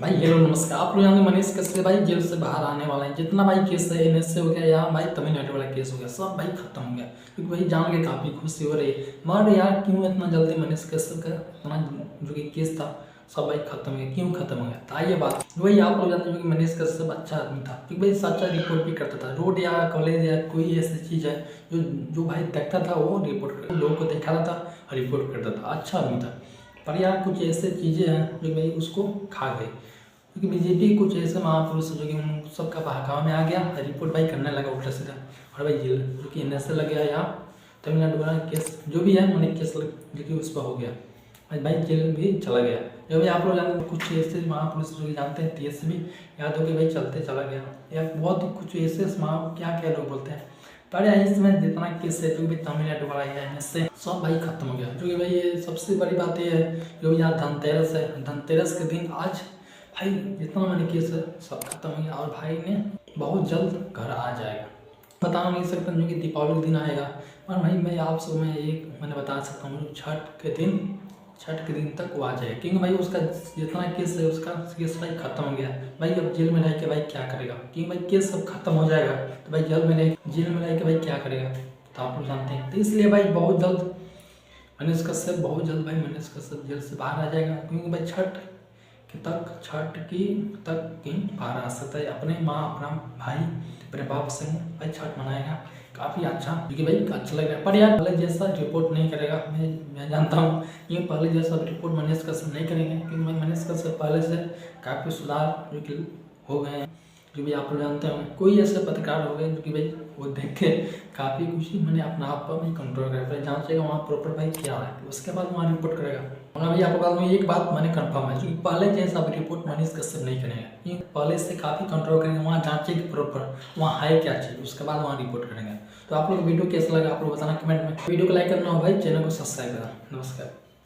भाई हेलो नमस्कार। आप लोग यहाँ मनीष कश्यप भाई जेल से बाहर आने वाले हैं। जितना भाई केस है एनएसए हो गया, यहाँ भाई तमिलनाडु वाला केस हो गया, सब भाई खत्म हो गया। क्योंकि भाई जान के काफ़ी खुशी हो रही है। मगर यार क्यों इतना जल्दी मनीष कश्यप का इतना जो कि केस था सब भाई खत्म हो गया, क्यों खत्म हो गया? था ये बात वही आप लोग जानते हो कि मनीष कश्यप अच्छा आदमी था, क्योंकि भाई सच्चा रिपोर्ट भी करता था। रोड या कॉलेज या कोई ऐसी चीज़ है जो जो भाई देखता था वो रिपोर्ट कर लोगों को दिखाता था, रिपोर्ट करता था, अच्छा आदमी था। पर यार कुछ ऐसे चीज़ें हैं जो भाई उसको खा गई, क्योंकि बीजेपी कुछ ऐसे महापुरुष जो कि उन सबका बहकावा में आ गया, रिपोर्ट भाई करने लगा उल्टा सीधा, और भाई जेल जो कि एनएसए लग गया या तमिलनाडु वाला केस जो भी है मैंने केस जो कि उस पर हो गया, भाई जेल भी चला गया। जो भी आप लोग जानते हैं कुछ ऐसे महापुरुष जो कि जानते हैं तेज भी याद हो कि भाई चलते चला गया, या बहुत कुछ ऐसे क्या क्या लोग बोलते हैं। पर यार इसमें जितना केस है जो भी तमिलनाडु वाला है एनएसए सब भाई खत्म हो गया। जो कि भाई ये सबसे बड़ी बात ये है जो यहाँ धनतेरस है, धनतेरस के दिन आज भाई जितना मैंने केस है सब खत्म हो गया, और भाई ने बहुत जल्द घर आ जाएगा। बता नहीं सकता जो कि दीपावली के दिन आएगा, पर भाई मैं आप सब में एक मैंने बता सकता हूँ छठ के दिन तक वो आ जाएगा। क्योंकि भाई उसका जितना केस है उसका केस भाई खत्म हो गया। भाई अब जेल में रह के भाई क्या करेगा? क्योंकि भाई केस सब खत्म हो जाएगा तो भाई जेल में रह के भाई क्या करेगा तो आप लोग जानते हैं। तो इसलिए भाई बहुत जल्द मनीष कश्यप जेल से बाहर आ जाएगा। क्योंकि भाई छठ की बाहर आ सकता है, अपने माँ अपना भाई अपने बाप से भाई छठ मनाएगा, काफ़ी अच्छा, क्योंकि भाई अच्छा लग रहा है। पर यार पहले जैसा रिपोर्ट नहीं करेगा, मैं जानता हूँ कि पहले जैसा रिपोर्ट मनीष कश्यप नहीं करेंगे। क्योंकि भाई मनीष कश्यप पहले से काफ़ी सुधार जो कि हो गए हैं। जो भी आप लोग जानते हैं कोई ऐसे पत्रकार हो गए जो कि भाई वो देख के काफ़ी खुशी मैंने अपना आप पर भाई कंट्रोल करेगा, जांचेगा वहाँ प्रॉपर भाई क्या है, उसके बाद वहाँ रिपोर्ट करेगा। मगर भाई आपको बात में एक बात मैंने कंफर्म है क्योंकि पहले जैसा रिपोर्ट मनीष कश्यप नहीं करेंगे, क्योंकि पहले से काफ़ी कंट्रोल करेंगे, वहाँ जांचेंगे प्रॉपर वहाँ है क्या चीज़, उसके बाद वहाँ रिपोर्ट करेंगे। तो आप लोग वीडियो कैसा लगा आप लोग बताना कमेंट में। वीडियो को लाइक करना हो भाई, चैनल को सब्सक्राइब करना। नमस्कार।